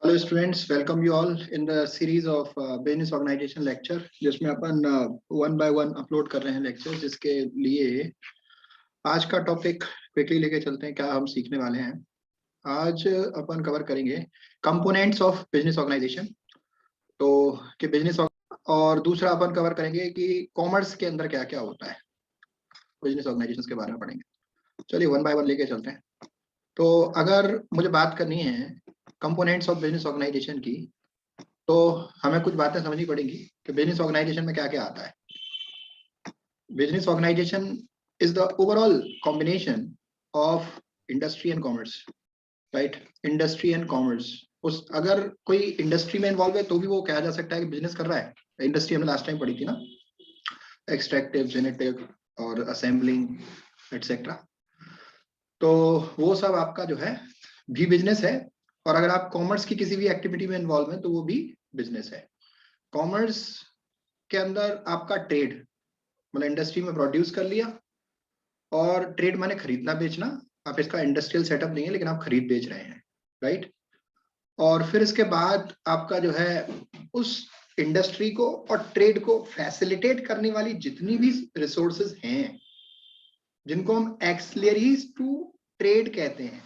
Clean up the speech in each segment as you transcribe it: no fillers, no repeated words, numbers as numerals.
Hello students, welcome you all in the series of business organization lecture, जिसमें अपन one by one upload कर रहे हैं lecture. जिसके लिए आज का टॉपिक क्विकली लेके चलते हैं, क्या हम सीखने वाले हैं। आज अपन कवर करेंगे कंपोनेंट्स ऑफ बिजनेस ऑर्गेनाइजेशन। तो कि बिजनेस, और दूसरा अपन कवर करेंगे कि कॉमर्स के अंदर क्या क्या होता है, बिजनेस ऑर्गेनाइजेशन के बारे में पढ़ेंगे। चलिए वन बाय वन लेके चलते हैं। तो अगर मुझे बात करनी है कंपोनेंट्स ऑफ बिजनेस ऑर्गेनाइजेशन की, तो हमें कुछ बातें समझनी पड़ेंगी कि बिजनेस ऑर्गेनाइजेशन में क्या क्या आता है। Business organization is the overall combination of industry and commerce, right. Industry and commerce, उस अगर कोई इंडस्ट्री में इन्वॉल्व है तो भी वो कहा जा सकता है कि बिजनेस कर रहा है। इंडस्ट्री हमने लास्ट टाइम पढ़ी थी ना, एक्सट्रैक्टिव, जेनेटिव और असेंबलिंग एटसेट्रा। तो वो सब आपका जो है भी बिजनेस है। और अगर आप कॉमर्स की किसी भी एक्टिविटी में इन्वॉल्व है तो वो भी बिजनेस है। कॉमर्स के अंदर आपका ट्रेड, मतलब इंडस्ट्री में प्रोड्यूस कर लिया, और ट्रेड माने खरीदना बेचना। आप इसका इंडस्ट्रियल सेटअप नहीं है, लेकिन आप खरीद बेच रहे हैं, राइट। और फिर इसके बाद आपका जो है उस इंडस्ट्री को और ट्रेड को फैसिलिटेट करने वाली जितनी भी रिसोर्सेज हैं, जिनको हम एक्सिलरीज टू ट्रेड कहते हैं,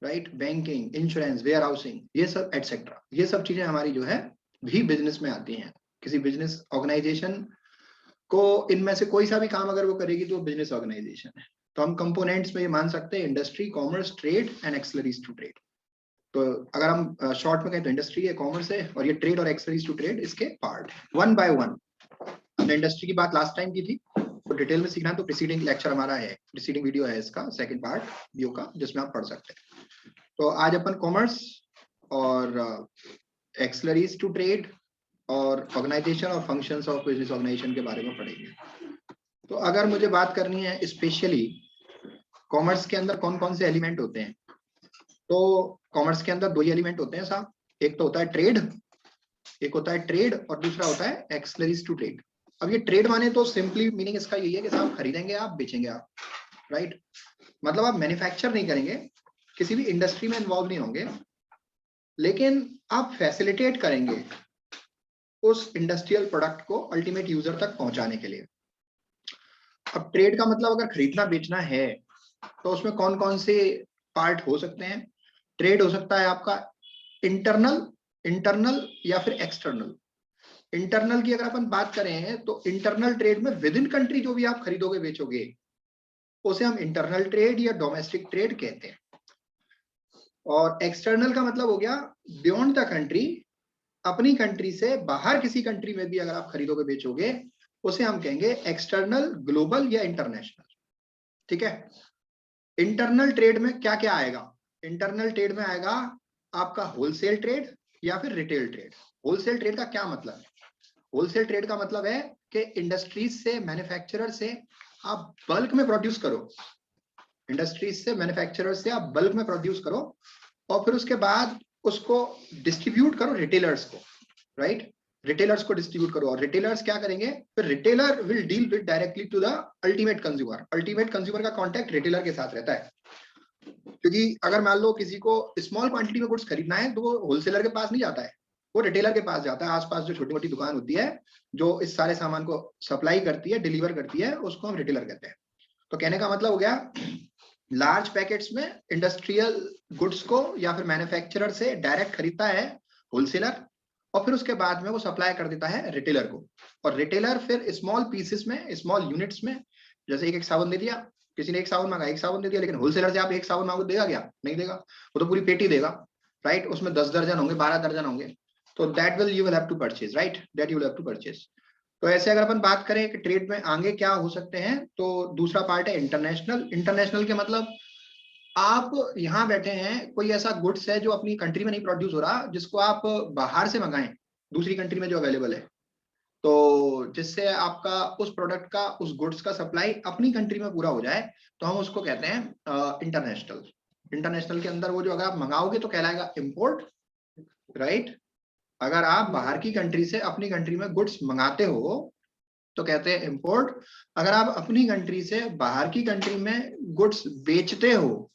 right. Banking, insurance, warehousing, ये सब एटसेट्रा, ये सब चीजें हमारी जो है भी बिजनेस में आती हैं। किसी बिजनेस ऑर्गेनाइजेशन को इनमें से कोई सा भी काम अगर वो करेगी तो बिजनेस ऑर्गेनाइजेशन है। तो हम कंपोनेंट्स में ये मान सकते हैं industry, commerce, trade and auxiliaries to trade. तो अगर हम शॉर्ट में कहें तो इंडस्ट्री है, कॉमर्स है, और ये ट्रेड और एक्सिलरीज टू ट्रेड इसके पार्ट है। वन बाय वन हमने इंडस्ट्री की बात लास्ट टाइम की थी, तो डिटेल में सीखना तो प्रीसीडिंग लेक्चर हमारा है, प्रीसीडिंग वीडियो है इसका सेकंड पार्ट वीडियो का, जिसमें आप पढ़ सकते हैं। तो आज अपन कॉमर्स और एक्सिलरीज टू ट्रेड और ऑर्गेनाइजेशन और फंक्शंस ऑफ बिजनेस ऑर्गेनाइजेशन के बारे में पढ़ेंगे। तो अगर मुझे बात करनी है स्पेशली कॉमर्स के अंदर कौन कौन से एलिमेंट होते हैं, तो कॉमर्स के अंदर दो ही एलिमेंट होते हैं साहब। एक तो होता है ट्रेड, एक होता है ट्रेड और दूसरा होता है एक्सिलरीज टू ट्रेड। अब ये ट्रेड माने तो सिंपली मीनिंग इसका यही है कि साहब खरीदेंगे आप, बेचेंगे आप, राइट। मतलब आप मैन्युफैक्चर नहीं करेंगे, किसी भी इंडस्ट्री में इन्वॉल्व नहीं होंगे, लेकिन आप फैसिलिटेट करेंगे उस इंडस्ट्रियल प्रोडक्ट को अल्टीमेट यूजर तक पहुंचाने के लिए। अब ट्रेड का मतलब अगर खरीदना बेचना है तो उसमें कौन कौन से पार्ट हो सकते हैं। ट्रेड हो सकता है आपका इंटरनल, इंटरनल या फिर एक्सटर्नल। इंटरनल की अगर अपन बात करें तो इंटरनल ट्रेड में विद इन कंट्री जो भी आप खरीदोगे बेचोगे उसे हम इंटरनल ट्रेड या डोमेस्टिक ट्रेड कहते हैं। और एक्सटर्नल का मतलब हो गया बियॉन्ड द कंट्री, अपनी कंट्री से बाहर किसी कंट्री में भी अगर आप खरीदोगे बेचोगे उसे हम कहेंगे एक्सटर्नल, ग्लोबल या इंटरनेशनल, ठीक है। इंटरनल ट्रेड में क्या क्या आएगा। इंटरनल ट्रेड में आएगा आपका होलसेल ट्रेड या फिर रिटेल ट्रेड। होलसेल ट्रेड का क्या मतलब है। होलसेल ट्रेड का मतलब है कि इंडस्ट्रीज से, मैन्युफैक्चरर से आप बल्क में प्रोड्यूस करो, इंडस्ट्रीज से, मैन्युफैक्चरर से आप बल्क में प्रोड्यूस करो, और फिर उसके बाद उसको डिस्ट्रीब्यूट करो रिटेलर्स को, राइट। रिटेलर्स को डिस्ट्रीब्यूट करो, और रिटेलर्स क्या करेंगे, फिर retailer will deal with directly to the ultimate consumer. Ultimate consumer का कांटेक्ट रिटेलर के साथ रहता है, क्योंकि अगर मान लो किसी को स्मॉल क्वांटिटी में गुड्स खरीदना है तो वो होलसेलर के पास नहीं जाता है, वो रिटेलर के पास जाता है। आसपास जो छोटी मोटी दुकान होती है जो इस सारे सामान को सप्लाई करती है, डिलीवर करती है, उसको हम रिटेलर कहते हैं। तो कहने का मतलब हो गया लार्ज पैकेट्स में इंडस्ट्रियल गुड्स को या फिर मैन्युफैक्चरर से डायरेक्ट खरीदता है होलसेलर, और फिर उसके बाद में वो सप्लाई कर देता है रिटेलर को। और रिटेलर फिर स्मॉल पीसेस में, स्मॉल यूनिट्स में, जैसे एक एक साबुन दे दिया, किसी ने एक साबुन मांगा, एक साबुन दे दिया, लेकिन होलसेलर से आप एक साबुन मांगो, देगा क्या, नहीं देगा, वो तो पूरी पेटी देगा, राइट। उसमें 10 दर्जन होंगे, 12 दर्जन होंगे, तो that will you will have to purchase, right, that you will have to purchase. तो ऐसे अगर अपन बात करें कि ट्रेड में आगे क्या हो सकते हैं, तो दूसरा पार्ट है इंटरनेशनल। इंटरनेशनल के मतलब आप यहाँ बैठे हैं, कोई ऐसा गुड्स है जो अपनी कंट्री में नहीं प्रोड्यूस हो रहा, जिसको आप बाहर से मंगाएं दूसरी कंट्री में जो अवेलेबल है, तो जिससे आपका उस प्रोडक्ट का, उस गुड्स का सप्लाई अपनी कंट्री में पूरा हो जाए, तो हम उसको कहते हैं इंटरनेशनल। इंटरनेशनल के अंदर वो जो अगर आप मंगाओगे तो कहलाएगा इम्पोर्ट, राइट। अगर आप बाहर की कंट्री से अपनी कंट्री में गुड्स मंगाते हो तो कहते हैं इम्पोर्ट। अगर आप अपनी कंट्री से बाहर की कंट्री में गुड्स बेचते हो,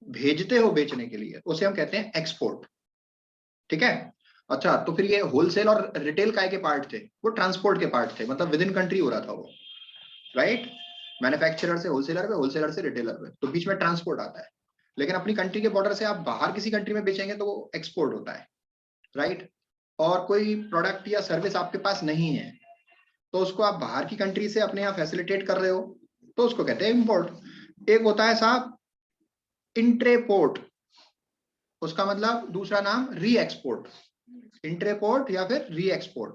भेजते हो बेचने के लिए, उसे हम कहते हैं एक्सपोर्ट। ठीक है। अच्छा, तो फिर ये होलसेल और रिटेल काय के पार्ट थे? वो ट्रांसपोर्ट के पार्ट थे, मतलब विद इन कंट्री हो रहा था वो, राइट। मैन्युफैक्चरर से होलसेलर पे, होलसेलर से रिटेलर पे, तो बीच में ट्रांसपोर्ट आता है। लेकिन अपनी कंट्री के बॉर्डर से आप बाहर किसी कंट्री में बेचेंगे तो वो एक्सपोर्ट होता है, राइट। और कोई प्रोडक्ट या सर्विस आपके पास नहीं है तो उसको आप बाहर की कंट्री से अपने यहाँ फैसिलिटेट कर रहे हो तो उसको कहते हैं इंपोर्ट। एक होता है साहब इंट्रेपोर्ट, उसका मतलब दूसरा नाम री एक्सपोर्ट। इंट्रेपोर्ट या फिर री एक्सपोर्ट,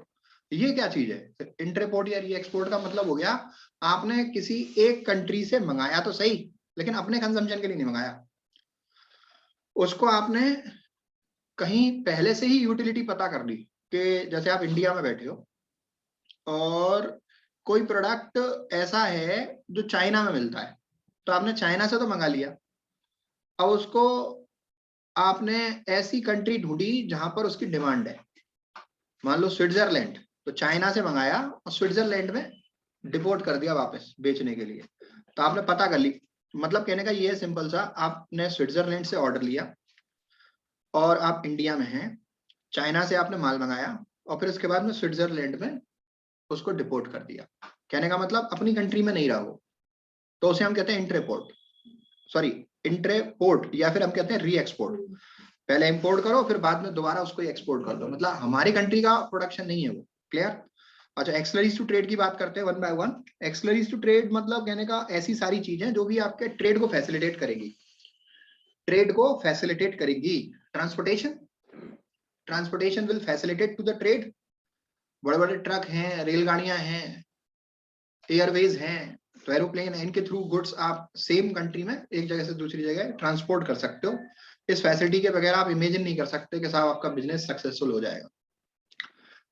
ये क्या चीज है? इंट्रेपोर्ट या री एक्सपोर्ट का मतलब हो गया आपने किसी एक कंट्री से मंगाया तो सही, लेकिन अपने कंजम्पशन के लिए नहीं मंगाया, उसको आपने कहीं पहले से ही यूटिलिटी पता कर ली कि जैसे आप इंडिया में बैठे हो और कोई प्रोडक्ट ऐसा है जो चाइना में मिलता है, तो आपने चाइना से तो मंगा लिया, अब उसको आपने ऐसी कंट्री ढूंढी जहां पर उसकी डिमांड है, मान लो स्विट्जरलैंड, तो चाइना से मंगाया और स्विट्जरलैंड में डिपोर्ट कर दिया वापस बेचने के लिए, तो आपने पता कर ली। मतलब कहने का ये है सिंपल सा, आपने स्विट्जरलैंड से ऑर्डर लिया और आप इंडिया में हैं, चाइना से आपने माल मंगाया और फिर उसके बाद में स्विट्जरलैंड में उसको डिपोर्ट कर दिया। कहने का मतलब अपनी कंट्री में नहीं रहा वो, तो उसे हम कहते हैं इंट्रेपोर्ट, सॉरी इंट्रेपोर्ट, या फिर हम कहते हैं री एक्सपोर्ट। पहले इंपोर्ट करो फिर बाद में दोबारा उसको एक्सपोर्ट कर दो, मतलब हमारी कंट्री का प्रोडक्शन नहीं है वो। क्लियर? अच्छा, एक्सलरीज टू ट्रेड की बात करते हैं one by one. Auxiliaries to trade मतलब कहने का ऐसी सारी चीजें जो भी आपके ट्रेड को फैसिलिटेट करेगी, ट्रेड को फैसिलिटेट करेगी। Transportation, transportation will facilitate to the trade. बड़े बड़े ट्रक हैं, रेलगाड़ियां हैं, एयरवेज हैं, तो एरोप्लेन है, इनके थ्रू गुड्स आप सेम कंट्री में एक जगह से दूसरी जगह ट्रांसपोर्ट कर सकते हो। इस फैसिलिटी के बगैर आप इमेजिन नहीं कर सकते कि साहब आपका बिजनेस सक्सेसफुल हो जाएगा।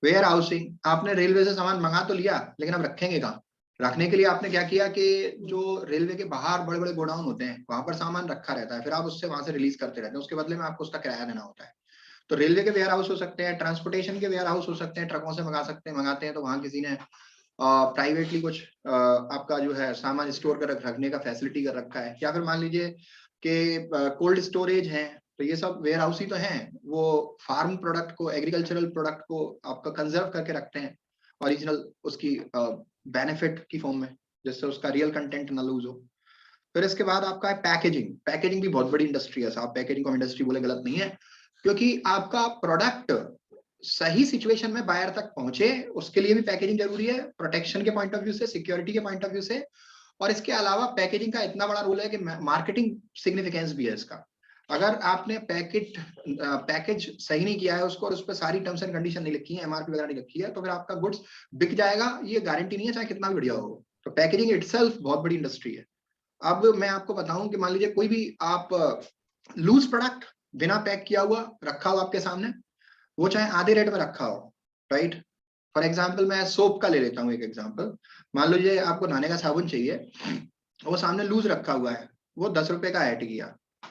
वेयर हाउसिंग, आपने रेलवे से सामान मंगा तो लिया लेकिन अब रखेंगे कहाँ? रखने के लिए आपने क्या किया कि जो रेलवे के बाहर बड़े बड़े गोडाउन होते हैं वहां पर सामान रखा रहता है, फिर आप उससे वहां से रिलीज करते रहते हैं, उसके बदले में आपको उसका किराया देना होता है। तो रेलवे के वेयर हाउस हो सकते हैं, ट्रांसपोर्टेशन के वेयर हाउस हो सकते हैं, ट्रकों से मंगा सकते हैं, मंगाते हैं तो वहां किसी ने प्राइवेटली कुछ आपका जो है सामान स्टोर कर रखने का फैसिलिटी कर रखा है, या फिर मान लीजिए कि कोल्ड स्टोरेज है, तो ये सब वेयर हाउस ही तो हैं। वो फार्म प्रोडक्ट को, एग्रीकल्चरल प्रोडक्ट को आपका कंजर्व करके रखते हैं ओरिजिनल उसकी बेनिफिट की फॉर्म में, जिससे उसका रियल कंटेंट ना लूज हो। फिर इसके बाद आपका है पैकेजिंग। पैकेजिंग भी बहुत बड़ी इंडस्ट्री है साहब, पैकेजिंग को इंडस्ट्री बोले गलत नहीं है, क्योंकि आपका प्रोडक्ट सही सिचुएशन में बायर तक पहुंचे उसके लिए भी पैकेजिंग जरूरी है, प्रोटेक्शन के पॉइंट ऑफ व्यू से, सिक्योरिटी के पॉइंट ऑफ व्यू से। और इसके अलावा पैकेजिंग का इतना बड़ा रोल है कि मार्केटिंग सिग्निफिकेंस भी है इसका। अगर आपने पैकेज सही नहीं किया है उसको और उस पर सारी टर्म्स एंड कंडीशन नहीं लिखी है, एमआरपी वगैरह नहीं लिखी है, तो फिर आपका गुड्स बिक जाएगा ये गारंटी नहीं है, चाहे कितना भी बढ़िया हो। तो पैकेजिंग इटसेल्फ बहुत बड़ी इंडस्ट्री है। अब मैं आपको बताऊं कि मान लीजिए कोई भी आप लूज प्रोडक्ट बिना पैक किया हुआ रखा हो आपके सामने, वो चाहे आधे रेट में रखा हो, राइट। फॉर एग्जाम्पल मैं सोप का ले लेता हूँ एक एग्जाम्पल। मान लीजिए आपको नहाने का साबुन चाहिए, वो सामने लूज रखा हुआ है, वो 10 रुपए का ऐड किया,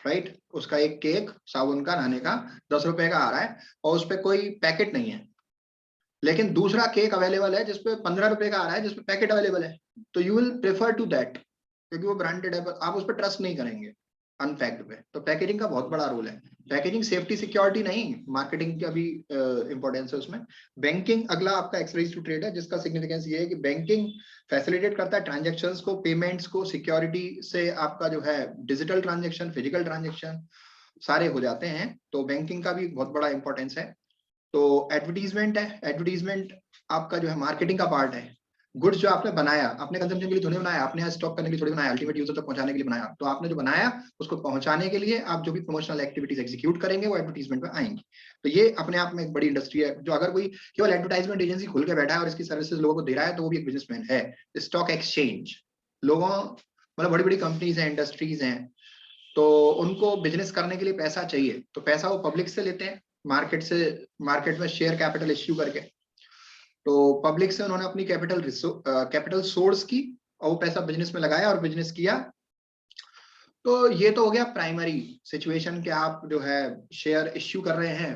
राइट। उसका एक केक साबुन का नहाने का 10 रुपए का आ रहा है और उस पर कोई पैकेट नहीं है, लेकिन दूसरा केक अवेलेबल है जिसपे 15 रुपए का आ रहा है जिसपे पैकेट अवेलेबल है, तो you will prefer to that, क्योंकि वो ब्रांडेड है, आप उस पर ट्रस्ट नहीं करेंगे अनपैक्ड पे। तो पैकेजिंग का बहुत बड़ा रोल है। पैकेजिंग सेफ्टी सिक्योरिटी नहीं, मार्केटिंग का भी इंपॉर्टेंस है उसमें। बैंकिंग अगला आपका एक्सरसाइज टू ट्रेड है, जिसका सिग्निफिकेंस ये है कि बैंकिंग फैसिलिटेट करता है ट्रांजेक्शन्स को, पेमेंट्स को, सिक्योरिटी से आपका जो है डिजिटल ट्रांजेक्शन, फिजिकल ट्रांजेक्शन सारे हो जाते हैं, तो बैंकिंग का भी बहुत बड़ा इंपॉर्टेंस है। तो एडवर्टीजमेंट है, एडवर्टीजमेंट आपका जो है मार्केटिंग का पार्ट है। गुड्स जो आपने बनाया अपने कंजम्पशन के लिए थोड़ी बनाया, आपने स्टॉक करने के लिए थोड़ी बनाया, अल्टीमेट यूजर तक पहुंचाने के लिए बनाया, तो आपने जो बनाया उसको पहुंचाने के लिए आप जो भी प्रमोशनल एक्टिविटीज एग्जीक्यूट करेंगे वो एडवर्टीजमेंट में आएंगी। तो ये अपने आप में एक बड़ी इंडस्ट्री है, जो अगर कोई केवल एडवर्टाइजमेंट एजेंसी खुल के बैठा है और इसकी सर्विसेज लोगों को दे रहा है तो वो भी एक बिजनेसमैन है। स्टॉक एक्सचेंज, लोगों मतलब बड़ी बड़ी कंपनीज हैं, इंडस्ट्रीज हैं, तो उनको बिजनेस करने के लिए पैसा चाहिए, तो पैसा वो पब्लिक से लेते हैं, मार्केट से, मार्केट में शेयर कैपिटल इश्यू करके। तो पब्लिक से उन्होंने अपनी कैपिटल सोर्स की और वो पैसा बिजनेस में लगाया और बिजनेस किया। तो ये तो हो गया प्राइमरी सिचुएशन कि आप जो है शेयर इश्यू कर रहे हैं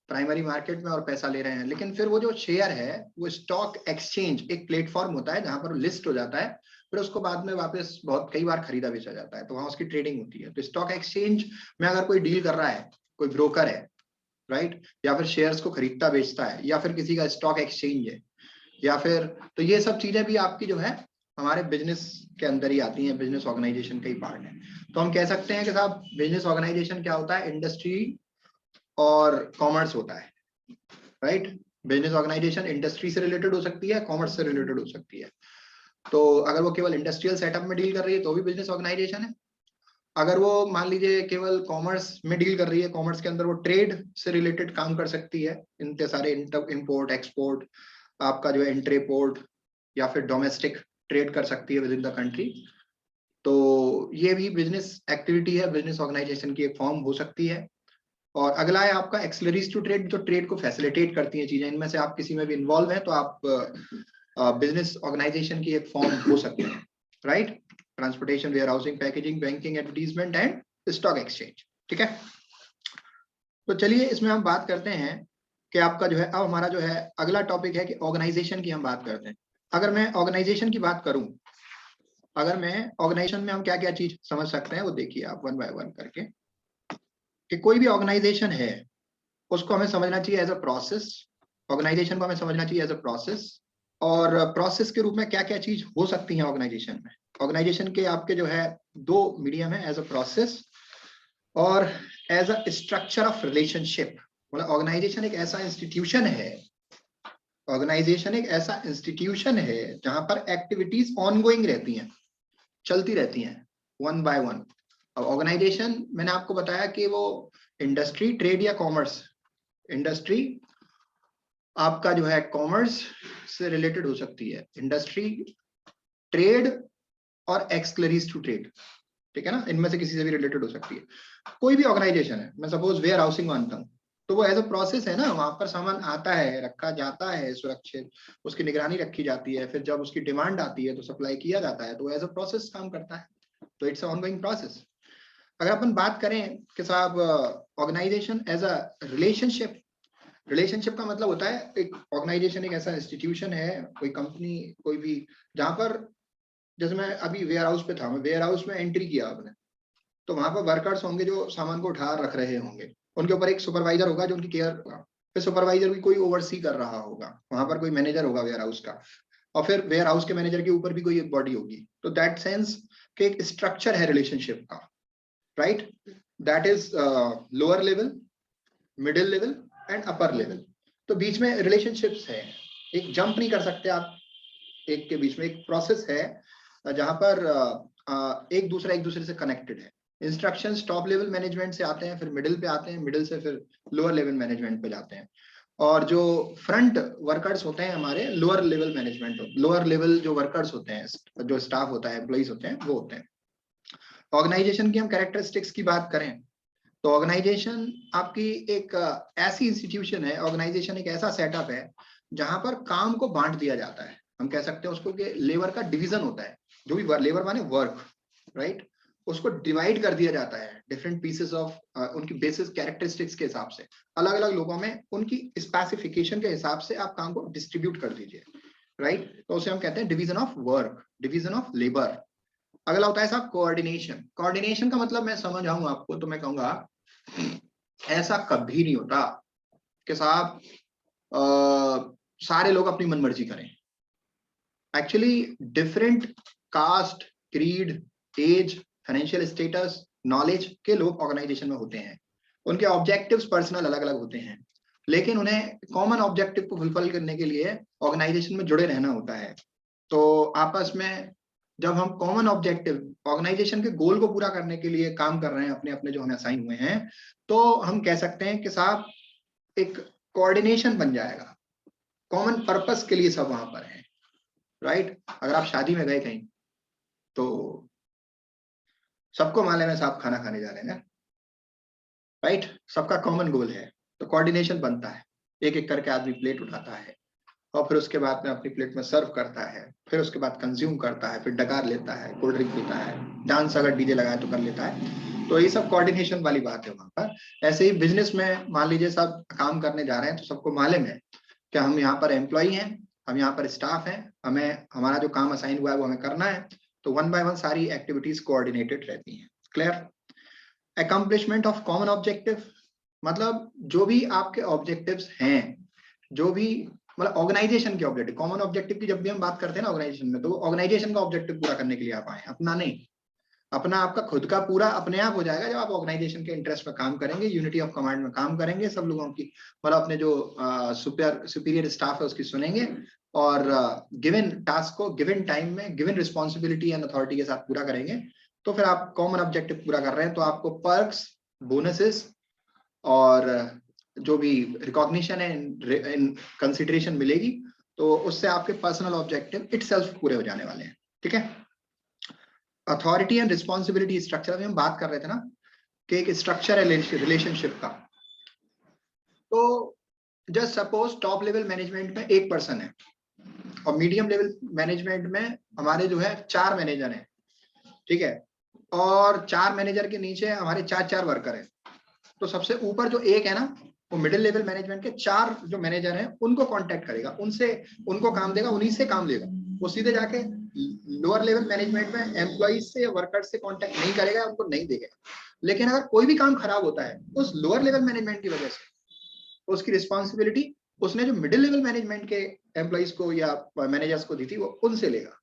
प्राइमरी मार्केट में और पैसा ले रहे हैं। लेकिन फिर वो जो शेयर है वो स्टॉक एक्सचेंज एक प्लेटफॉर्म होता है जहां पर लिस्ट हो जाता है, फिर उसको बाद में वापस बहुत कई बार खरीदा बेचा जाता है, तो वहां उसकी ट्रेडिंग होती है। तो स्टॉक एक्सचेंज में अगर कोई डील कर रहा है, कोई ब्रोकर है, राइट, या फिर शेयर्स को खरीदता बेचता है, या फिर किसी का स्टॉक एक्सचेंज है, या फिर, तो ये सब चीजें भी आपकी जो है हमारे बिजनेस के अंदर ही आती हैं, बिजनेस ऑर्गेनाइजेशन का ही पार्ट है। तो हम कह सकते हैं कि साहब बिजनेस ऑर्गेनाइजेशन क्या होता है, इंडस्ट्री और कॉमर्स होता है, राइट। बिजनेस ऑर्गेनाइजेशन इंडस्ट्री से रिलेटेड हो सकती है, कॉमर्स से रिलेटेड हो सकती है। तो अगर वो केवल इंडस्ट्रियल सेटअप में डील कर रही है तो भी बिजनेस ऑर्गेनाइजेशन है। अगर वो मान लीजिए केवल कॉमर्स में डील कर रही है, कॉमर्स के अंदर वो ट्रेड से रिलेटेड काम कर सकती है, इतने सारे इंपोर्ट एक्सपोर्ट, आपका जो है इंट्रेपोर्ट, या फिर डोमेस्टिक ट्रेड कर सकती है विद इन द कंट्री, तो ये भी बिजनेस एक्टिविटी है, बिजनेस ऑर्गेनाइजेशन की एक फॉर्म हो सकती है। और अगला है आपका एक्सलरीज टू ट्रेड, जो ट्रेड को फैसिलिटेट करती है चीजें, इनमें से आप किसी में भी इन्वॉल्व हैं तो आप बिजनेस ऑर्गेनाइजेशन की एक फॉर्म हो सकते हैं, right. Transportation, warehousing, packaging, banking, advertisement and stock exchange, ठीक है। तो चलिए इसमें हम बात करते हैं कि आपका जो है, अब हमारा जो है अगला टॉपिक है कि ऑर्गेनाइजेशन की हम बात करते हैं। अगर मैं ऑर्गेनाइजेशन की बात करूं, अगर मैं ऑर्गेनाइजेशन में हम क्या क्या चीज समझ सकते हैं वो देखिए आप वन बाय वन करके, कि कोई भी ऑर्गेनाइजेशन है उसको हमें समझना चाहिए एज अ प्रोसेस। ऑर्गेनाइजेशन को हमें समझना चाहिए एज अ प्रोसेस, और प्रोसेस के रूप में क्या क्या चीज हो सकती है ऑर्गेनाइजेशन में। ऑर्गेनाइजेशन के आपके जो है दो मीडियम है, एज अ प्रोसेस और as a structure of relationship. मतलब ऑर्गेनाइजेशन एक ऐसा इंस्टीट्यूशन है, ऑर्गेनाइजेशन एक ऐसा इंस्टीट्यूशन है जहां पर एक्टिविटीज ऑनगोइंग रहती हैं, चलती रहती हैं वन बाय वन। अब ऑर्गेनाइजेशन मैंने आपको बताया कि वो इंडस्ट्री, ट्रेड या कॉमर्स, इंडस्ट्री आपका जो है कॉमर्स से रिलेटेड हो सकती है, इंडस्ट्री, ट्रेड और एक्सक्लरीज टू ट्रेड, ठीक है ना, इनमें से किसी से भी रिलेटेड हो सकती है। कोई भी ऑर्गेनाइजेशन है, मैं सपोज वेयर हाउसिंग मानता हूँ, तो वो एज अ प्रोसेस है ना, वहां पर सामान आता है, रखा जाता है सुरक्षित, उसकी निगरानी रखी जाती है, फिर जब उसकी डिमांड आती है तो सप्लाई किया जाता है, तो एज अ प्रोसेस काम करता है, तो इट्स ऑनगोइंग प्रोसेस। अगर अपन बात करें कि साहब organization as a relationship, relationship का मतलब होता है एक ऑर्गेनाइजेशन एक ऐसा इंस्टीट्यूशन है, कोई कंपनी, कोई भी, जहां पर, जैसे मैं अभी वेयर हाउस पे था, मैं वेयर हाउस में एंट्री किया आपने, तो वहां पर वर्कर्स होंगे जो सामान को उठा रख रहे होंगे, उनके ऊपर एक सुपरवाइजर होगा जो उनकी केयर होगा, फिर सुपरवाइजर भी कोई ओवरसी कर रहा होगा, वहां पर कोई मैनेजर होगा वेयर हाउस का, और फिर वेयर हाउस के मैनेजर के ऊपर भी कोई एक बॉडी होगी। तो दैट सेंस के एक स्ट्रक्चर है रिलेशनशिप का, right, that is lower level, middle level and upper level. तो बीच में रिलेशनशिप्स है, एक जंप नहीं कर सकते आप एक के बीच में, एक प्रोसेस है जहां पर एक दूसरे से कनेक्टेड है। इंस्ट्रक्शंस टॉप लेवल मैनेजमेंट से आते हैं, फिर मिडिल पे आते हैं, मिडिल से फिर लोअर लेवल मैनेजमेंट पे जाते हैं, और जो फ्रंट वर्कर्स होते हैं हमारे lower level management, lower level जो वर्कर्स होते हैं, जो स्टाफ होता है, एम्प्लॉइज होते हैं, वो होते हैं। ऑर्गेनाइजेशन की हम कैरेक्टरिस्टिक्स की बात करें तो ऑर्गेनाइजेशन आपकी एक ऐसी इंस्टीट्यूशन है, ऑर्गेनाइजेशन एक ऐसा सेटअप है जहां पर काम को बांट दिया जाता है। हम कह सकते हैं उसको कि लेबर का डिवीजन होता है, जो भी लेबर माने वर्क, राइट, उसको डिवाइड कर दिया जाता है डिफरेंट पीसेस ऑफ, उनकी बेसिस कैरेक्टरिस्टिक्स के हिसाब से, अलग अलग लोगों में उनकी स्पेसिफिकेशन के हिसाब से आप काम को डिस्ट्रीब्यूट कर दीजिए, राइट। तो उसे हम कहते हैं division of work, division of labour. अगला होता है साहब कोऑर्डिनेशन। कोऑर्डिनेशन का मतलब मैं समझाऊं आपको तो मैं कहूंगा ऐसा कभी नहीं होता कि साहब सारे लोग अपनी मनमर्जी करें। Actually different caste, creed, age, financial status, knowledge के लोग ऑर्गेनाइजेशन में होते हैं, उनके ऑब्जेक्टिव्स पर्सनल अलग अलग होते हैं, लेकिन उन्हें कॉमन ऑब्जेक्टिव को फुलफिल करने के लिए ऑर्गेनाइजेशन में जुड़े रहना होता है। तो आपस में जब हम कॉमन ऑब्जेक्टिव ऑर्गेनाइजेशन के गोल को पूरा करने के लिए काम कर रहे हैं, अपने अपने जो हमें असाइन हुए हैं, तो हम कह सकते हैं कि साहब एक कोऑर्डिनेशन बन जाएगा, कॉमन पर्पस के लिए सब वहां पर है, राइट। अगर आप शादी में गए कहीं तो सबको मालूम है साहब खाना खाने जा रहे हैं, राइट, सबका कॉमन गोल है, तो कोऑर्डिनेशन बनता है, एक एक करके आदमी प्लेट उठाता है और फिर उसके बाद में अपनी प्लेट में सर्व करता है, फिर उसके बाद कंज्यूम करता है, फिर डकार लेता है, कोल्ड ड्रिंक पीता है, डांस अगर डीजे लगाए तो कर लेता है। तो ये सब कोऑर्डिनेशन वाली बात है वहां पर। ऐसे ही बिजनेस में मान लीजिए सब काम करने जा रहे हैं तो सबको मालूम है कि हम यहाँ पर एम्प्लॉई हैं, हम यहाँ पर स्टाफ हैं, हमें हमारा जो काम असाइन हुआ है वो हमें करना है, तो वन बाय वन सारी एक्टिविटीज कोऑर्डिनेटेड रहती हैं। Clear? Accomplishment of common objective, मतलब जो भी आपके ऑब्जेक्टिव्स हैं, जो भी मतलब ऑर्गेनाइजेशन के ऑब्जेक्टिव, कॉमन ऑब्जेक्टिव की जब भी हम बात करते हैं ना ऑर्गेनाइजेशन में, तो ऑर्गेनाइजेशन का ऑब्जेक्टिव पूरा करने के लिए आप आए, अपना नहीं। अपना आपका खुद का पूरा अपने आप हो जाएगा जब आप ऑर्गेनाइजेशन के इंटरेस्ट में काम करेंगे, यूनिटी ऑफ कमांड में काम करेंगे, सब लोगों की मतलब अपने जो सुपीरियर स्टाफ है उसकी सुनेंगे, और गिवन टास्क को गिवन टाइम में गिवन रिस्पॉन्सिबिलिटी एंड अथॉरिटी के साथ पूरा करेंगे, तो फिर आप कॉमन ऑब्जेक्टिव पूरा कर रहे हैं, तो आपको पर्क्स, बोनसेस और जो भी रिकॉग्निशन है इन कंसिडरेशन मिलेगी, तो उससे आपके पर्सनल ऑब्जेक्टिव इटसेल्फ पूरे हो जाने वाले हैं। ठीक है। अथॉरिटी एंड रिस्पॉन्सिबिलिटी स्ट्रक्चर में हम बात कर रहे थे ना कि एक स्ट्रक्चर है रिलेशनशिप का। तो just suppose top level management में एक पर्सन है और मीडियम लेवल मैनेजमेंट में हमारे जो है 4 मैनेजर हैं, ठीक है, और 4 मैनेजर के नीचे हमारे 4 वर्कर हैं। तो सबसे ऊपर जो एक है ना, वो मिडिल लेवल मैनेजमेंट के 4 जो मैनेजर हैं उनको कांटेक्ट करेगा, उनसे उनको काम देगा, उन्हीं से काम लेगा। वो सीधे जाके लोअर लेवल मैनेजमेंट में एम्प्लॉइज से या वर्कर्स से कांटेक्ट नहीं करेगा, उनको नहीं देगा। लेकिन अगर कोई भी काम खराब होता है उस लोअर लेवल मैनेजमेंट की वजह से, उसकी रिस्पॉन्सिबिलिटी उसने जो मिडिल लेवल मैनेजमेंट के एम्प्लॉइज को या मैनेजर्स को दी थी वो उनसे लेगा।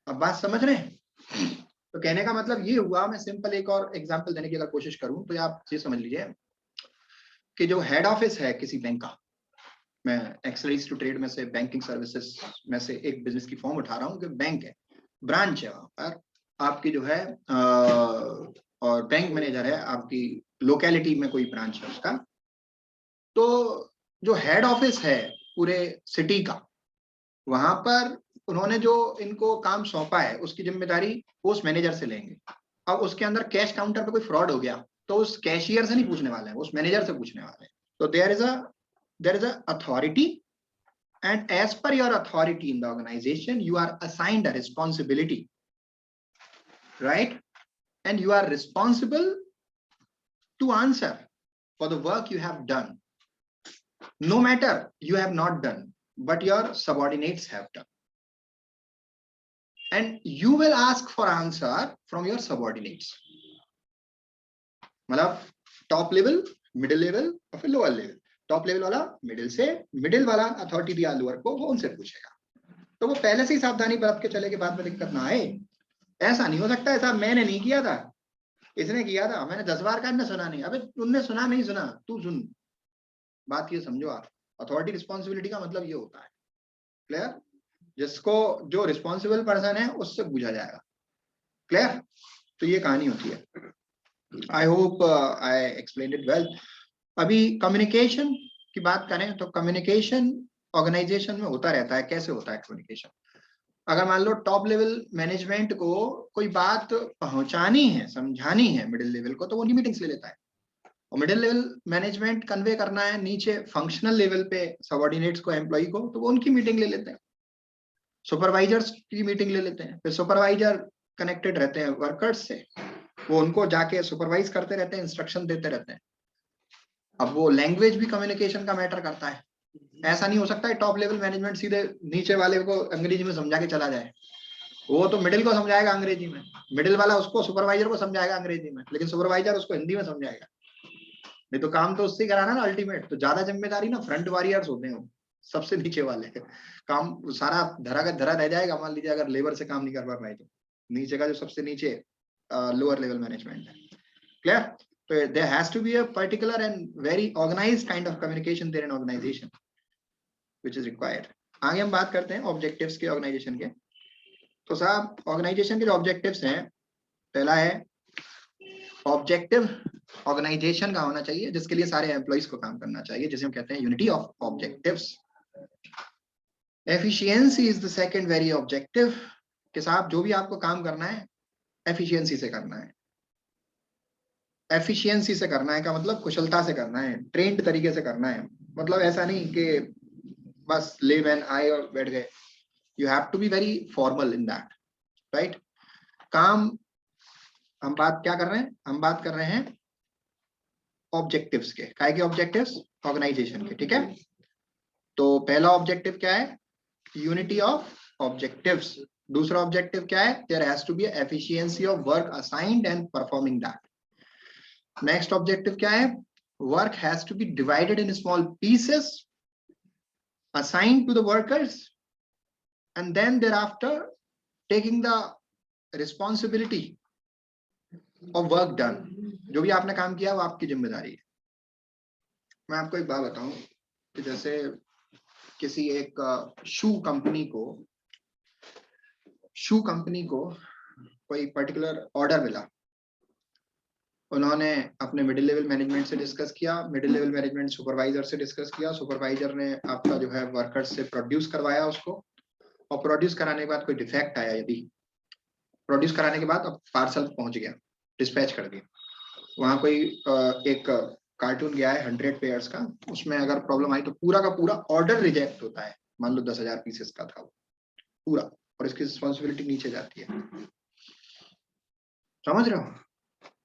अब बात समझ रहे हैं? तो कहने का मतलब ये हुआ, मैं सिंपल एक और एग्जांपल देने की अगर कोशिश करूं तो आप ये समझ लीजिए कि जो हेड ऑफिस है किसी बैंक का, मैं एक्सलेस टू ट्रेड में से बैंकिंग सर्विसेज में से एक बिजनेस की फॉर्म उठा रहा हूँ कि बैंक है, ब्रांच है, वहां पर आपकी जो है और बैंक मैनेजर है, आपकी लोकेलिटी में कोई ब्रांच है उसका। तो जो हेड ऑफिस है पूरे सिटी का, वहां पर उन्होंने जो इनको काम सौंपा है उसकी जिम्मेदारी उस मैनेजर से लेंगे। अब उसके अंदर कैश काउंटर पे कोई फ्रॉड हो गया तो उस कैशियर से नहीं पूछने वाले हैं, उस मैनेजर से पूछने वाले हैं। तो there is a authority, and as per your authority in the organization you are assigned a responsibility, right? And you are responsible to answer for the work you have done, no matter you have not done but your subordinates have done, and you will ask for answer from your subordinates. मतलब top level, middle level और फिर lower level. Top level वाला middle से, middle वाला authority दिया lower को, वो उनसे पूछेगा। तो वो पहले से ही सावधानी बरत के चले के बाद में दिक्कत ना आए। ऐसा नहीं हो सकता ऐसा मैंने नहीं किया था, इसने किया था, मैंने 10 बार कहा, सुना नहीं। अबे तुमने सुना नहीं सुना, तू सुन। बात ये समझो आप, अथॉरिटी रिस्पॉन्सिबिलिटी का मतलब ये होता है, क्लियर? जिसको जो रिस्पॉन्सिबल पर्सन है उससे पूछा जाएगा, क्लियर? तो ये कहानी होती है। I hope I explained it well. अभी कम्युनिकेशन की बात करें तो कम्युनिकेशन ऑर्गेनाइजेशन में होता रहता है। कैसे होता है कम्युनिकेशन? अगर मान लो टॉप लेवल मैनेजमेंट को कोई बात पहुंचानी है, समझानी है मिडिल लेवल को, तो वो उनकी मीटिंग्स ले लेता है। और मिडिल लेवल मैनेजमेंट कन्वे करना है नीचे फंक्शनल लेवल पे सबऑर्डिनेट्स को, एम्प्लॉय को, तो वो उनकी मीटिंग ले लेते हैं। सुपरवाइजर्स की मीटिंग ले लेते हैं। फिर सुपरवाइजर कनेक्टेड रहते हैं वर्कर्स से, वो उनको जाके सुपरवाइज करते रहते हैं, इंस्ट्रक्शन देते रहते हैं। अब वो लैंग्वेज भी कम्युनिकेशन का मैटर करता है। ऐसा नहीं हो सकता है टॉप लेवल मैनेजमेंट सीधे नीचे वाले को अंग्रेजी में समझा के चला जाए। वो तो मिडिल को समझाएगा अंग्रेजी में, मिडिल वाला उसको सुपरवाइजर को समझाएगा अंग्रेजी में, लेकिन सुपरवाइजर उसको हिंदी में समझाएगा। नहीं तो काम तो उससे कराना ना अल्टीमेट। तो ज्यादा जिम्मेदारी ना फ्रंट वॉरियर्स होते हैं, सबसे नीचे वाले। काम सारा धरा का धरा रह जाएगा, मान लीजिए अगर लेबर से काम नहीं कर पा रहा है तो नीचे का जो सबसे नीचे लोअर लेवल मैनेजमेंट है, क्लियर? तो there has to be a particular and very organized kind of communication there in organization which is required. आगे हम बात करते हैं ऑब्जेक्टिव्स के ऑर्गेनाइजेशन के। तो साहब ऑर्गेनाइजेशन के जो ऑब्जेक्टिव्स हैं, पहला है ऑब्जेक्टिव ऑर्गेनाइजेशन का होना चाहिए जिसके लिए सारे एम्प्लॉइज को काम करना चाहिए, जिसे हम कहते हैं unity of objectives. Efficiency is the second very objective, कि साहब जो भी आपको काम करना है एफिशिएंसी से करना है। एफिशिएंसी से करना है का मतलब कुशलता से करना है, ट्रेंड तरीके से करना है। मतलब ऐसा नहीं कि बस लिव एंड आए और बैठ गए। You have to be very formal in that, right? काम हम बात क्या कर रहे हैं? हम बात कर रहे हैं ऑब्जेक्टिव्स के। काय के ऑब्जेक्टिव्स? ऑर्गेनाइजेशन के, ठीक है? तो पहला ऑब्जेक्टिव क्या है? Unity of objectives. दूसरा ऑब्जेक्टिव क्या है? There has to be efficiency of work assigned and performing that. Next objective क्या है? work has to be divided in small pieces, assigned to the workers, and then thereafter taking the responsibility of work done. जो भी आपने काम किया वो आपकी जिम्मेदारी है। मैं आपको एक बात बताऊं कि जैसे किसी एक शू कंपनी को कोई पर्टिकुलर ऑर्डर मिला, उन्होंने अपने मिडिल लेवल मैनेजमेंट से डिस्कस किया, मिडिल लेवल मैनेजमेंट सुपरवाइजर से डिस्कस किया, सुपरवाइजर ने आपका जो है वर्कर्स से प्रोड्यूस करवाया उसको, और प्रोड्यूस कराने के बाद कोई डिफेक्ट आया, यदि प्रोड्यूस कराने के बाद अब पार्सल पहुंच गया, डिस्पैच कर दिया, वहां कोई एक कार्टून गया है 100 पेयर्स का, उसमें अगर प्रॉब्लम आई तो पूरा का पूरा ऑर्डर रिजेक्ट होता है। मान लो 10,000 पीसेस का था वो पूरा, और इसकी रिस्पॉन्सिबिलिटी नीचे जाती है। समझ रहे हो?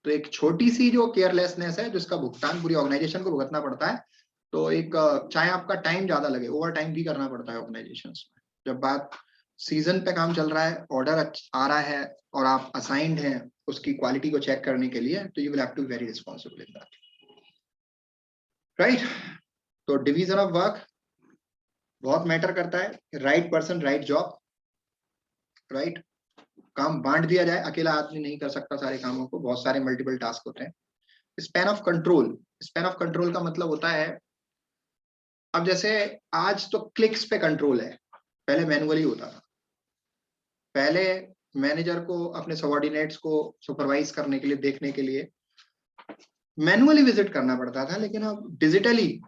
तो एक छोटी सी जो केयरलेसनेस है जिसका भुगतान पूरी ऑर्गेनाइजेशन को भुगतना पड़ता है। तो एक चाहे आपका टाइम ज्यादा लगे, ओवर टाइम भी करना पड़ता है ऑर्गेनाइजेशन में। जब बात सीजन पे काम चल रहा है, ऑर्डर आ रहा है और आप असाइंड हैं उसकी क्वालिटी को चेक करने के लिए, तो you will have to be very responsible in that, right? तो डिवीजन ऑफ वर्क बहुत मैटर करता है। Right person right job, right? काम बांट दिया जाए, अकेला आदमी नहीं कर सकता सारे कामों को, बहुत सारे मल्टीपल टास्क होते हैं। स्पैन ऑफ कंट्रोल का मतलब होता है, अब जैसे आज तो क्लिक्स पे कंट्रोल है, पहले मैनुअली होता था। पहले मैनेजर को अपने सबऑर्डिनेट्स को सुपरवाइज करने के लिए, देखने के लिए मैनुअली विजिट करना पड़ता था, लेकिन अब डिजिटली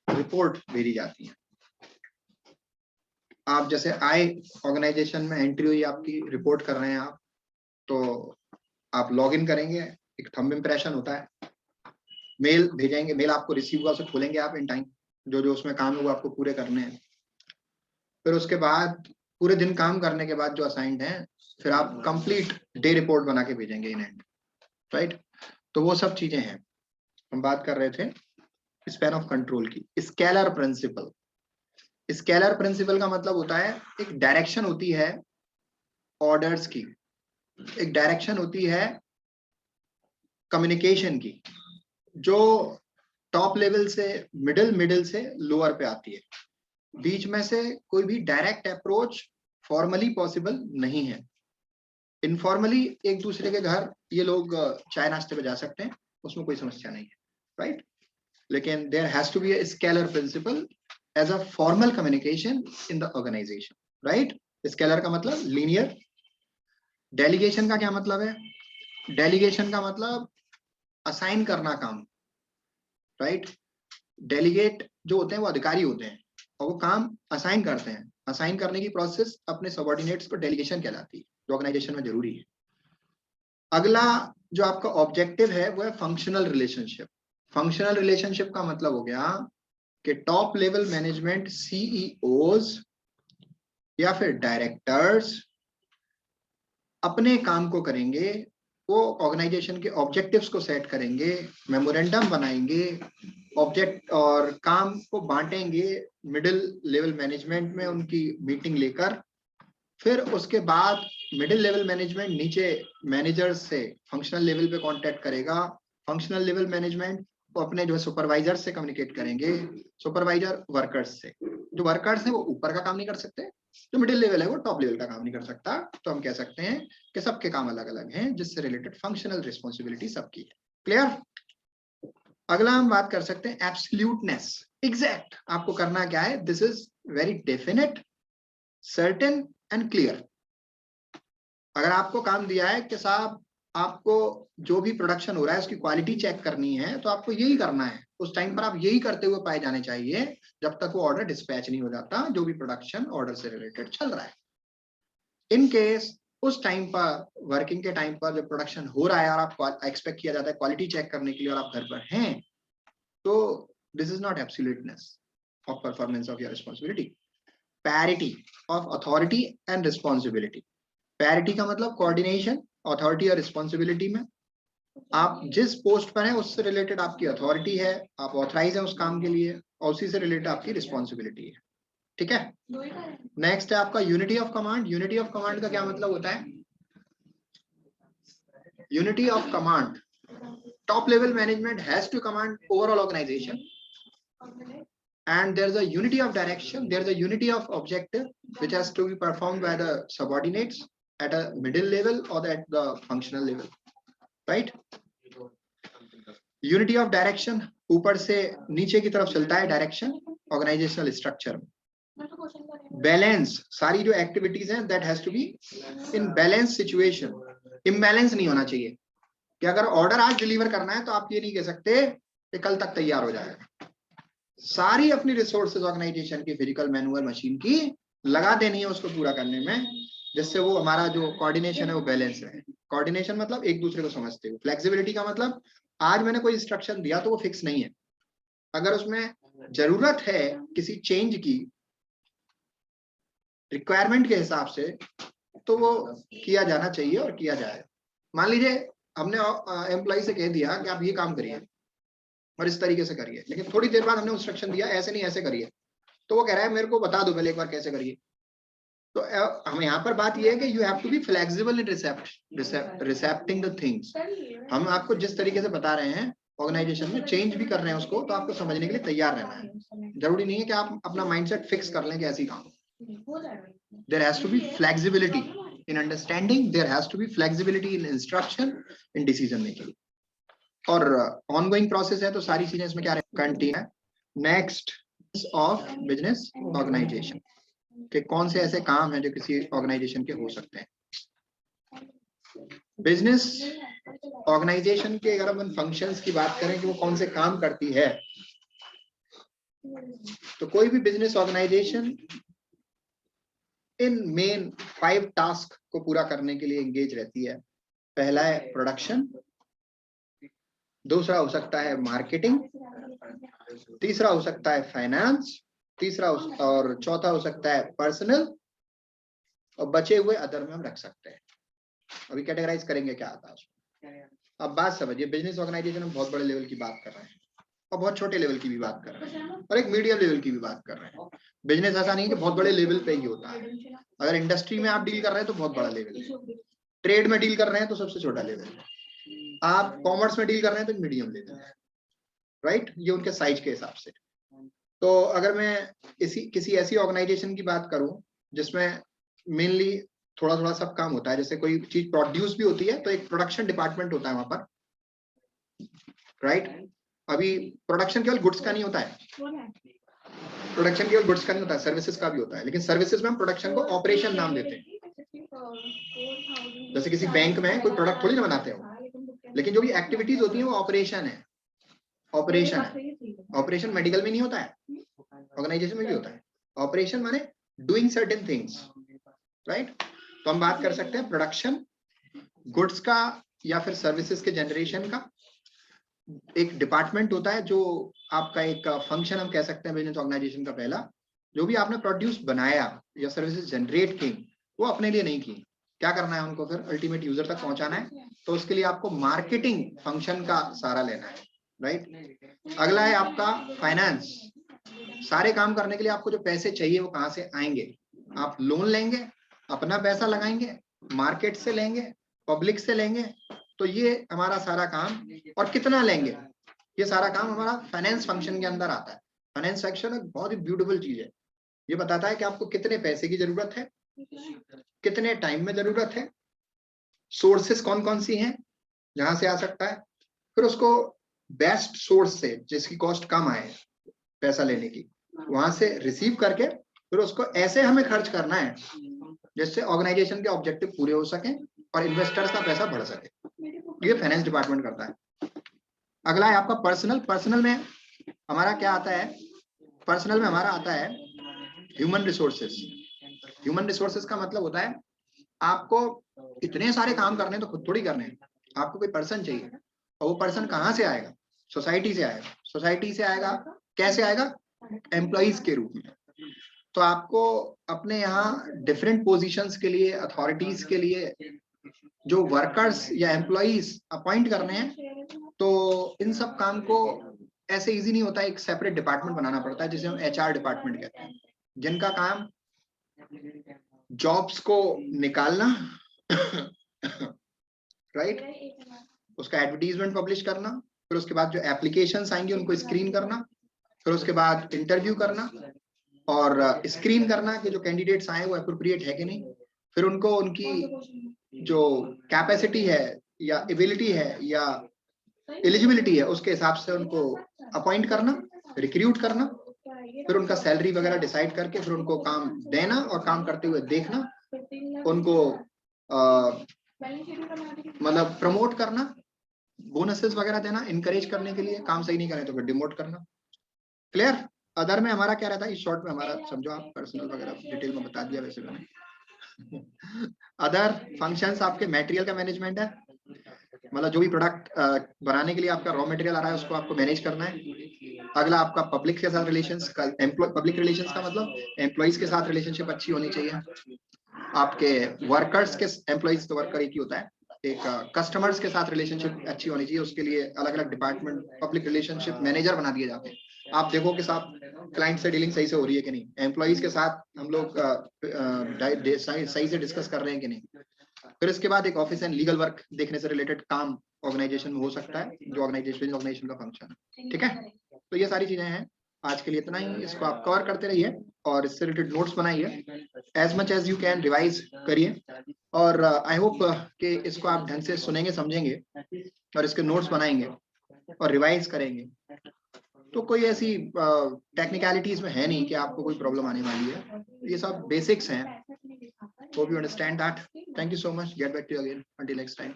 रिपोर्ट भेजी जाती है। आप जैसे आए ऑर्गेनाइजेशन में, एंट्री हुई आपकी, रिपोर्ट कर रहे हैं आप, तो आप लॉग इन करेंगे, एक थंब इम्प्रेशन होता है, मेल भेजेंगे, मेल आपको रिसीव हुआ, उसे खोलेंगे आप इन टाइम, जो जो उसमें काम है वो आपको पूरे करने हैं। फिर उसके बाद पूरे दिन काम करने के बाद जो असाइंड है, फिर आप कंप्लीट डे रिपोर्ट बना के भेजेंगे इन एंड, राइट? तो वो सब चीजें हैं। हम बात कर रहे थे स्पैन ऑफ कंट्रोल की। स्केलर प्रिंसिपल का मतलब होता है, एक डायरेक्शन होती है ऑर्डर्स की, एक डायरेक्शन होती है कम्युनिकेशन की, जो टॉप लेवल से मिडिल से लोअर पे आती है। बीच में से कोई भी डायरेक्ट अप्रोच फॉर्मली पॉसिबल नहीं है। इनफॉर्मली एक दूसरे के घर ये लोग चाय नाश्ते पे जा सकते हैं, उसमें कोई समस्या नहीं है, राइट? लेकिन there has to be a scalar principle as a formal communication in the organization, right? Scalar का मतलब लीनियर। डेलीगेशन का क्या मतलब है? डेलीगेशन का मतलब असाइन करना काम, राइट? डेलीगेट जो होते हैं वो अधिकारी होते हैं और वो काम असाइन करते हैं। असाइन करने की प्रोसेस अपने सबऑर्डिनेट्स को डेलीगेशन कहलाती है, जो ऑर्गेनाइजेशन में जरूरी है। अगला जो आपका ऑब्जेक्टिव है वो है फंक्शनल रिलेशनशिप। फंक्शनल रिलेशनशिप का मतलब हो गया कि टॉप लेवल मैनेजमेंट, सीईओज या फिर डायरेक्टर्स अपने काम को करेंगे, वो ऑर्गेनाइजेशन के ऑब्जेक्टिव्स को सेट करेंगे, मेमोरेंडम बनाएंगे, ऑब्जेक्ट और काम को बांटेंगे मिडिल लेवल मैनेजमेंट में उनकी मीटिंग लेकर। फिर उसके बाद मिडिल लेवल मैनेजमेंट नीचे मैनेजर्स से फंक्शनल लेवल पे कांटेक्ट करेगा, फंक्शनल लेवल मैनेजमेंट वो अपने जो सुपरवाइजर से कम्युनिकेट करेंगे, सुपरवाइजर वर्कर्स से। जो वर्कर्स है वो ऊपर का काम नहीं कर सकते, जो मिडिल लेवल है वो टॉप लेवल का काम नहीं कर सकता। तो हम कह सकते हैं कि सबके काम अलग अलग हैं, जिससे रिलेटेड फंक्शनल रिस्पॉन्सिबिलिटी सबकी है। क्लियर? अगला हम बात कर सकते हैं एब्सोल्यूटनेस। एग्जैक्ट आपको करना क्या है, this is very definite, certain and clear. अगर आपको काम दिया है कि साहब आपको जो भी प्रोडक्शन हो रहा है उसकी क्वालिटी चेक करनी है, तो आपको यही करना है, उस टाइम पर आप यही करते हुए पाए जाने चाहिए जब तक वो ऑर्डर डिस्पैच नहीं हो जाता, जो भी प्रोडक्शन ऑर्डर से रिलेटेड चल रहा है। इन केस उस टाइम पर, वर्किंग के टाइम पर जब प्रोडक्शन हो रहा है और आप एक्सपेक्ट किया जाता है क्वालिटी चेक करने के लिए और आप घर पर हैं, तो this is not absoluteness of performance of your responsibility. Parity of authority and responsibility. Parity का मतलब कोऑर्डिनेशन, अथॉरिटी और रिस्पॉन्सिबिलिटी में। आप जिस पोस्ट पर हैं उससे रिलेटेड आपकी अथॉरिटी है, आप ऑथराइज हैं उस काम के लिए, और उसी से रिलेटेड आपकी रिस्पॉन्सिबिलिटी है। ठीक है? नेक्स्ट है आपका unity of command. Unity of command का क्या मतलब होता है? Unity of command Top level management has to command overall organization, and there's a unity of direction, there's a unity of objective which has to be performed by the subordinates at a middle level or at the functional level, right? Unity of direction, ऊपर से नीचे की तरफ चलता है direction organizational structure में। Balance, सारी जो एक्टिविटीज हैं that has to be in balance situation, imbalance नहीं होना चाहिए कि अगर ऑर्डर आज डिलीवर करना है तो आप ये नहीं कह सकते कि कल तक तैयार हो जाएगा। सारी अपनी रिसोर्सेज ऑर्गेनाइजेशन की फिजिकल मैनुअल मशीन की लगा देनी है उसको पूरा करने में, जिससे वो हमारा जो कोऑर्डिनेशन है वो बैलेंस रहे। कोऑर्डिनेशन मतलब एक दूसरे को समझते हो। फ्लेक्सिबिलिटी का मतलब आज मैंने कोई इंस्ट्रक्शन दिया तो वो फिक्स नहीं है, अगर उसमें जरूरत है किसी चेंज की रिक्वायरमेंट के हिसाब से तो वो किया जाना चाहिए और किया जाएगा। मान लीजिए हमने एम्प्लॉय से कह दिया कि आप ये काम करिए और इस तरीके से करिए, लेकिन थोड़ी देर बाद हमने इंस्ट्रक्शन दिया ऐसे नहीं ऐसे करिए, तो वो कह रहा है मेरे को बता दो पहले एक बार कैसे करिए। तो हम यहाँ पर बात ये है कि you have to be flexible in accepting the things. हम आपको जिस तरीके से बता रहे हैं ऑर्गेनाइजेशन में चेंज भी कर रहे हैं उसको, तो आपको समझने के लिए तैयार रहना है। जरूरी नहीं है कि आप अपना माइंडसेट फिक्स कर लें कि ऐसे ही काम। There has to be flexibility in understanding, there has to be flexibility in instruction, in decision making. और ऑनगोइंग प्रोसेस है तो सारी चीजें इसमें क्या कंटिन्यू है। नेक्स्ट ऑफ बिजनेस ऑर्गेनाइजेशन कि कौन से ऐसे काम हैं जो किसी ऑर्गेनाइजेशन के हो सकते हैं। बिजनेस ऑर्गेनाइजेशन के अगर हम फंक्शंस की बात करें कि वो कौन से काम करती है, तो कोई भी बिजनेस ऑर्गेनाइजेशन इन मेन 5 टास्क को पूरा करने के लिए एंगेज रहती है। पहला है प्रोडक्शन, दूसरा हो सकता है मार्केटिंग, तीसरा हो सकता है फाइनेंस, तीसरा और चौथा हो सकता है पर्सनल, और बचे हुए अदर में हम रख सकते हैं। अभी कैटेगराइज करेंगे क्या आता है। अब बात समझिए, बिजनेस ऑर्गेनाइजेशन हम बहुत बड़े लेवल की बात कर रहे हैं और बहुत छोटे लेवल की भी बात कर रहे हैं और एक मीडियम लेवल की भी बात कर रहे हैं। बिजनेस ऐसा नहीं कि बहुत बड़े लेवल पे ही होता है। अगर इंडस्ट्री में आप डील कर रहे हैं तो बहुत बड़ा लेवल है, ट्रेड में डील कर रहे हैं तो सबसे छोटा लेवल है, आप कॉमर्स में डील कर रहे हैं तो मीडियम लेवल है, राइट। ये उनके साइज के हिसाब से। तो अगर मैं किसी ऐसी ऑर्गेनाइजेशन की बात करूं जिसमें मेनली थोड़ा थोड़ा सब काम होता है, जैसे कोई चीज प्रोड्यूस भी होती है तो एक प्रोडक्शन डिपार्टमेंट होता है वहां पर, राइट। अभी प्रोडक्शन केवल गुड्स का नहीं होता है, प्रोडक्शन केवल गुड्स का नहीं होता है, सर्विसेज का भी होता है। लेकिन सर्विसेज में हम प्रोडक्शन को ऑपरेशन नाम देते हैं। जैसे किसी बैंक में कोई प्रोडक्ट थोड़ी ना बनाते हो, लेकिन जो भी एक्टिविटीज होती है वो ऑपरेशन है। ऑपरेशन है, ऑपरेशन मेडिकल में नहीं होता है, ऑर्गेनाइजेशन में भी होता है। ऑपरेशन माने डूइंग सर्टेन थिंग्स, राइट। तो हम बात कर सकते हैं प्रोडक्शन, गुड्स का या फिर सर्विसेज के जनरेशन का। एक डिपार्टमेंट होता है जो आपका एक फंक्शन हम कह सकते हैं बिजनेस ऑर्गेनाइजेशन का पहला, जो भी आपने प्रोड्यूस बनाया या सर्विसेज जनरेट की वो अपने लिए नहीं की, क्या करना है उनको फिर अल्टीमेट यूजर तक पहुंचाना है। तो उसके लिए आपको मार्केटिंग फंक्शन का सहारा लेना है, राइट। अगला है आपका फाइनेंस। सारे काम करने के लिए आपको जो पैसे चाहिए वो कहाँ से आएंगे, आप लोन लेंगे, अपना पैसा लगाएंगे, मार्केट से लेंगे, पब्लिक से लेंगे, तो ये हमारा सारा काम। और कितना लेंगे, ये सारा काम हमारा फाइनेंस फंक्शन के अंदर आता है। फाइनेंस सेक्शन एक बहुत ही ब्यूटीफुल चीज है, ये बताता है कि आपको कितने पैसे की जरूरत है, कितने टाइम में जरूरत है, सोर्सेस कौन कौन सी हैं जहां से आ सकता है, फिर उसको बेस्ट सोर्स से जिसकी कॉस्ट कम आए पैसा लेने की, वहां से रिसीव करके फिर उसको ऐसे हमें खर्च करना है जिससे ऑर्गेनाइजेशन के ऑब्जेक्टिव पूरे हो सके और इन्वेस्टर्स का पैसा बढ़ सके। ये फाइनेंस डिपार्टमेंट करता है। अगला है आपका पर्सनल। पर्सनल में हमारा क्या आता है, पर्सनल में हमारा आता है ह्यूमन रिसोर्सेस। ह्यूमन रिसोर्सेस का मतलब होता है आपको इतने सारे काम करने हैं तो खुद थोड़ी करने हैं, आपको कोई पर्सन चाहिए, और वो पर्सन कहाँ से आएगा, सोसाइटी से आएगा। सोसाइटी से आएगा कैसे आएगा, एम्प्लॉइज के रूप में। तो आपको अपने यहाँ डिफरेंट पोजीशंस के लिए, अथॉरिटीज के लिए जो वर्कर्स या एम्प्लॉइज अपॉइंट करने हैं, तो इन सब काम को ऐसे इजी नहीं होता है, एक सेपरेट डिपार्टमेंट बनाना पड़ता है जिसे हम HR डिपार्टमेंट कहते हैं, जिनका काम जॉब्स को निकालना, राइट, उसका एडवर्टीजमेंट पब्लिश करना, फिर उसके बाद जो एप्लीकेशंस आएंगे उनको स्क्रीन करना, फिर उसके बाद इंटरव्यू करना और स्क्रीन करना कि जो कैंडिडेट्स आए वो अप्रोप्रिएट है कि नहीं, फिर उनको उनकी जो कैपेसिटी है या एबिलिटी है या एलिजिबिलिटी है उसके हिसाब से उनको अपॉइंट करना, रिक्रूट करना, फिर उनका सैलरी वगैरह डिसाइड करके फिर उनको काम देना और काम करते हुए देखना, उनको मतलब प्रमोट करना, बोनसेस वगैरह देना, इनकरेज करने के लिए, काम सही नहीं करें तो फिर डिमोट करना। क्लियर? अदर में हमारा क्या रहता है, इस शॉर्ट में हमारा समझो आप, पर्सनल वगैरह डिटेल में बता दिया वैसे मैंने। अदर फंक्शंस आपके मटेरियल का मैनेजमेंट है, मतलब जो भी प्रोडक्ट बनाने के लिए आपका रॉ मटेरियल आ रहा है उसको आपको मैनेज करना है। अगला आपका पब्लिक के साथ रिलेशंस का, पब्लिक रिलेशंस का मतलब एम्प्लॉइज के साथ रिलेशनशिप अच्छी होनी चाहिए, आपके वर्कर्स के, एम्प्लॉइज तो वर्कर एक ही होता है, एक कस्टमर्स के साथ रिलेशनशिप अच्छी होनी चाहिए, उसके लिए अलग अलग डिपार्टमेंट पब्लिक रिलेशनशिप मैनेजर बना दिए जाते हैं। आप देखो कि साहब क्लाइंट से डीलिंग सही से हो रही है कि नहीं, एम्प्लॉइज के साथ हम लोग सही से डिस्कस कर रहे हैं कि नहीं। फिर इसके बाद एक ऑफिस एंड लीगल वर्क देखने से रिलेटेड काम ऑर्गेनाइजेशन में हो सकता है, जो ऑर्गेनाइजेशन का फंक्शन है। ठीक है, तो ये सारी चीजें हैं। आज के लिए इतना ही, इसको आप कवर करते रहिए और इससे रिलेटेड नोट्स बनाइए, as much as you can revise करिए, और आई होप कि इसको आप ढंग से सुनेंगे, समझेंगे और इसके नोट्स बनाएंगे और रिवाइज करेंगे, तो कोई ऐसी टेक्निकलिटीज में है नहीं कि आपको कोई प्रॉब्लम आने वाली है, ये सब बेसिक्स हैं। Hope you understand that. Thank you so much, get back to you again until next time.